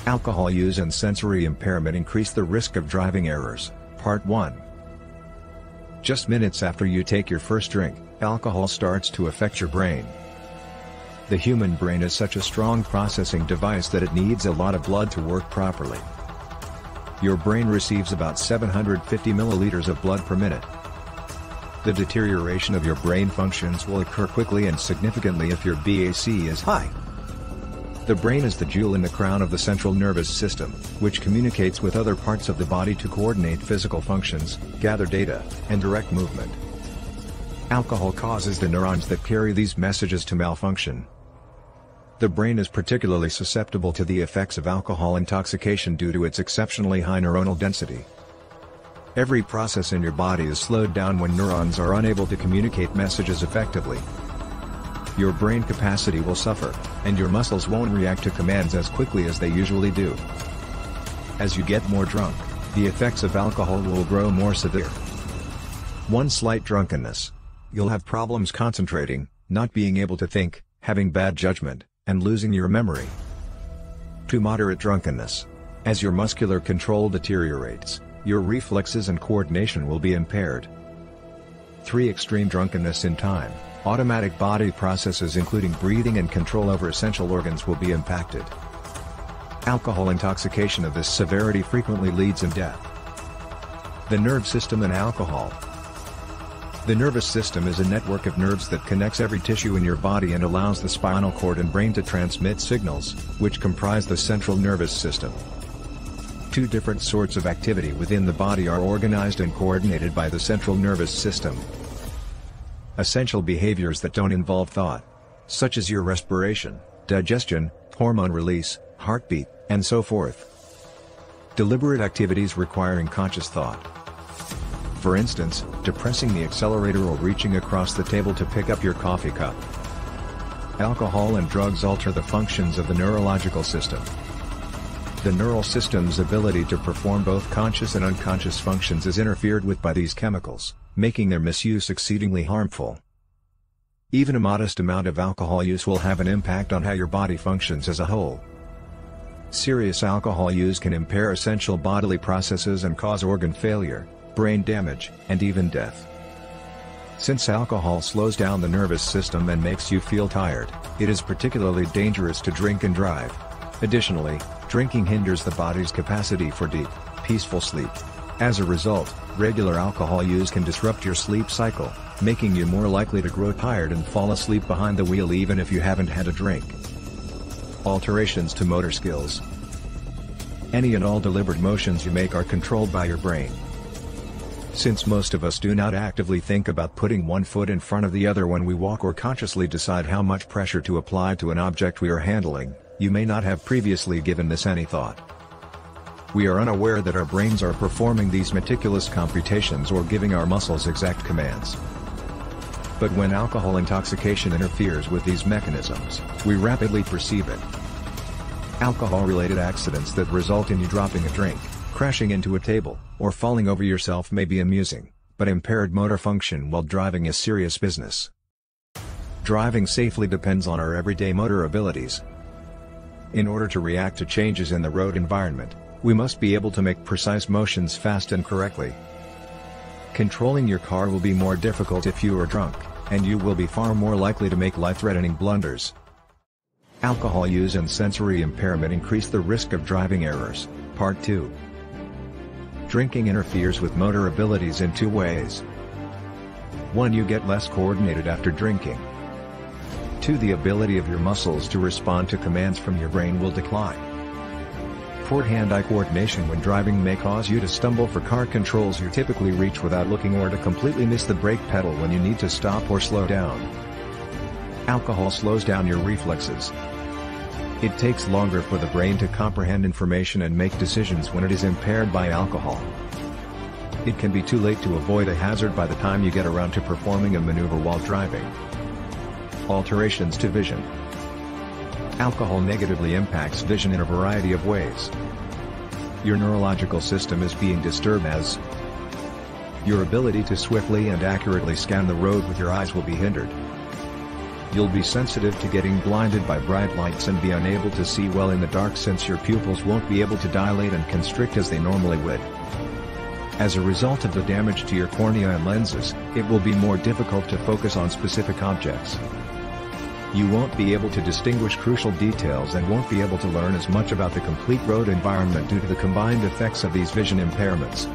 Alcohol use and sensory impairment increase the risk of driving errors. Part 1. Just minutes after you take your first drink, alcohol starts to affect your brain. The human brain is such a strong processing device that it needs a lot of blood to work properly. Your brain receives about 750 milliliters of blood per minute. The deterioration of your brain functions will occur quickly and significantly if your BAC is high. The brain is the jewel in the crown of the central nervous system, which communicates with other parts of the body to coordinate physical functions, gather data, and direct movement. Alcohol causes the neurons that carry these messages to malfunction. The brain is particularly susceptible to the effects of alcohol intoxication due to its exceptionally high neuronal density. Every process in your body is slowed down when neurons are unable to communicate messages effectively. Your brain capacity will suffer, and your muscles won't react to commands as quickly as they usually do. As you get more drunk, the effects of alcohol will grow more severe. One slight drunkenness. You'll have problems concentrating, not being able to think, having bad judgment, and losing your memory. 2 moderate drunkenness. As your muscular control deteriorates, your reflexes and coordination will be impaired. 3 extreme drunkenness in time. Automatic body processes including breathing and control over essential organs will be impacted. Alcohol intoxication of this severity frequently leads in death. The nerve system and alcohol. The nervous system is a network of nerves that connects every tissue in your body and allows the spinal cord and brain to transmit signals, which comprise the central nervous system. 2 different sorts of activity within the body are organized and coordinated by the central nervous system. Essential behaviors that don't involve thought, such as your respiration, digestion, hormone release, heartbeat, and so forth. Deliberate activities requiring conscious thought. For instance, depressing the accelerator or reaching across the table to pick up your coffee cup. Alcohol and drugs alter the functions of the neurological system. The neural system's ability to perform both conscious and unconscious functions is interfered with by these chemicals, making their misuse exceedingly harmful. Even a modest amount of alcohol use will have an impact on how your body functions as a whole. Serious alcohol use can impair essential bodily processes and cause organ failure, brain damage, and even death. Since alcohol slows down the nervous system and makes you feel tired, it is particularly dangerous to drink and drive. Additionally, drinking hinders the body's capacity for deep, peaceful sleep. As a result, regular alcohol use can disrupt your sleep cycle, making you more likely to grow tired and fall asleep behind the wheel even if you haven't had a drink. Alterations to motor skills. Any and all deliberate motions you make are controlled by your brain. Since most of us do not actively think about putting one foot in front of the other when we walk or consciously decide how much pressure to apply to an object we are handling, you may not have previously given this any thought. We are unaware that our brains are performing these meticulous computations or giving our muscles exact commands. But when alcohol intoxication interferes with these mechanisms, we rapidly perceive it. Alcohol-related accidents that result in you dropping a drink, crashing into a table, or falling over yourself may be amusing, but impaired motor function while driving is serious business. Driving safely depends on our everyday motor abilities. In order to react to changes in the road environment, we must be able to make precise motions fast and correctly. Controlling your car will be more difficult if you are drunk, and you will be far more likely to make life-threatening blunders. Alcohol use and sensory impairment increase the risk of driving errors. Part 2. Drinking interferes with motor abilities in 2 ways. 1. You get less coordinated after drinking. 2. The ability of your muscles to respond to commands from your brain will decline. Poor hand-eye coordination when driving may cause you to stumble for car controls you typically reach without looking or to completely miss the brake pedal when you need to stop or slow down. Alcohol slows down your reflexes. It takes longer for the brain to comprehend information and make decisions when it is impaired by alcohol. It can be too late to avoid a hazard by the time you get around to performing a maneuver while driving. Alterations to vision. Alcohol negatively impacts vision in a variety of ways. Your neurological system is being disturbed as your ability to swiftly and accurately scan the road with your eyes will be hindered. You'll be sensitive to getting blinded by bright lights and be unable to see well in the dark since your pupils won't be able to dilate and constrict as they normally would. As a result of the damage to your cornea and lenses, it will be more difficult to focus on specific objects. You won't be able to distinguish crucial details and won't be able to learn as much about the complete road environment due to the combined effects of these vision impairments.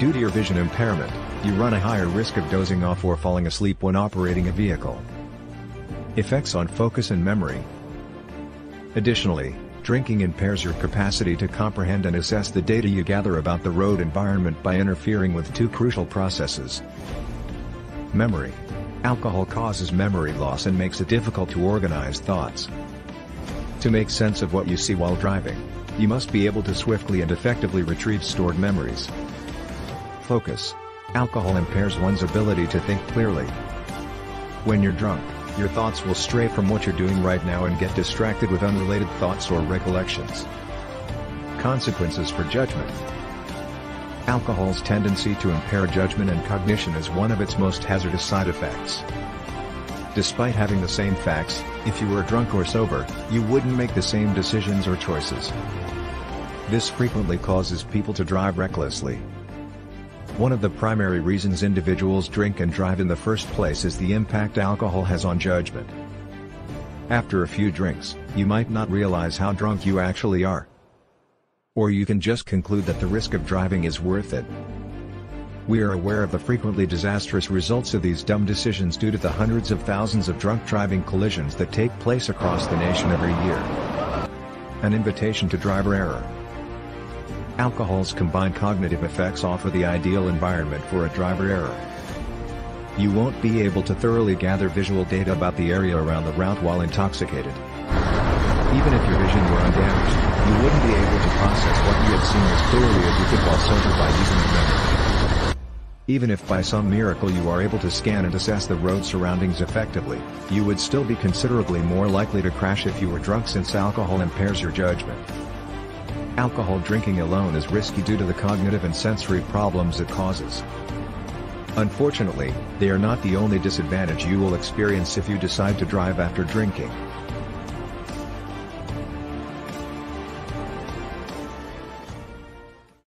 Due to your vision impairment, you run a higher risk of dozing off or falling asleep when operating a vehicle. Effects on focus and memory. Additionally, drinking impairs your capacity to comprehend and assess the data you gather about the road environment by interfering with two crucial processes. Memory. Alcohol causes memory loss and makes it difficult to organize thoughts. To make sense of what you see while driving, you must be able to swiftly and effectively retrieve stored memories. Focus. Alcohol impairs one's ability to think clearly. When you're drunk, your thoughts will stray from what you're doing right now and get distracted with unrelated thoughts or recollections. Consequences for judgment. Alcohol's tendency to impair judgment and cognition is one of its most hazardous side effects. Despite having the same facts, if you were drunk or sober, you wouldn't make the same decisions or choices. This frequently causes people to drive recklessly. One of the primary reasons individuals drink and drive in the first place is the impact alcohol has on judgment. After a few drinks, you might not realize how drunk you actually are. Or you can just conclude that the risk of driving is worth it. We are aware of the frequently disastrous results of these dumb decisions due to the hundreds of thousands of drunk driving collisions that take place across the nation every year. An invitation to driver error. Alcohol's combined cognitive effects offer the ideal environment for a driver error. You won't be able to thoroughly gather visual data about the area around the route while intoxicated. Even if your vision were undamaged, you wouldn't be able to process what you had seen as clearly as you could while sober by using a memory. Even if by some miracle you are able to scan and assess the road surroundings effectively, you would still be considerably more likely to crash if you were drunk since alcohol impairs your judgment. Alcohol drinking alone is risky due to the cognitive and sensory problems it causes. Unfortunately, they are not the only disadvantage you will experience if you decide to drive after drinking.